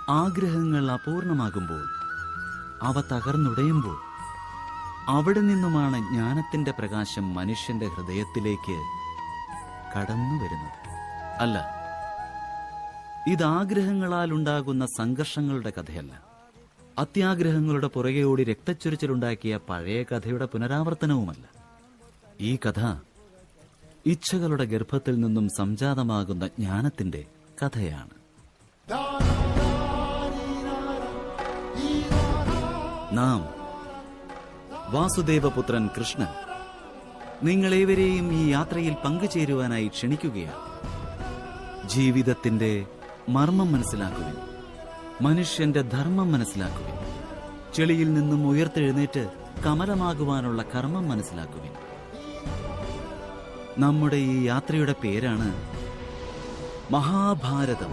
ആഗ്രഹങ്ങൾ അപൂർണമാകുമ്പോൾ, അവ തകർന്നുടയുമ്പോൾ, അവിടെ നിന്നുമാണ് ജ്ഞാനത്തിന്റെ പ്രകാശം മനുഷ്യന്റെ ഹൃദയത്തിലേക്ക് കടന്നു വരുന്നത്. അല്ല, ഇത് ആഗ്രഹങ്ങളാൽ ഉണ്ടാകുന്ന സംഘർഷങ്ങളുടെ കഥയല്ല. അത്യാഗ്രഹങ്ങളുടെ പുറകെ ഓടി രക്തച്ചൊരിച്ചിലുണ്ടാക്കിയ പഴയ കഥയുടെ പുനരാവർത്തനവുമല്ല. ഈ കഥ ഇച്ഛകളുടെ ഗർഭത്തിൽ നിന്നും സംജാതമാകുന്ന ജ്ഞാനത്തിന്റെ കഥയാണ്. നാം വാസുദേവപുത്രൻ കൃഷ്ണൻ നിങ്ങളേവരെയും ഈ യാത്രയിൽ പങ്കുചേരുവാനായി ക്ഷണിക്കുകയാണ്. ജീവിതത്തിന്റെ മർമ്മം മനസ്സിലാക്കുവിൻ, മനുഷ്യന്റെ ധർമ്മം മനസ്സിലാക്കുവിൻ, ചെളിയിൽ നിന്നും ഉയർത്തെഴുന്നേറ്റ് കമലമാകുവാനുള്ള കർമ്മം മനസ്സിലാക്കുവിൻ. നമ്മുടെ ഈ യാത്രയുടെ പേരാണ് മഹാഭാരതം.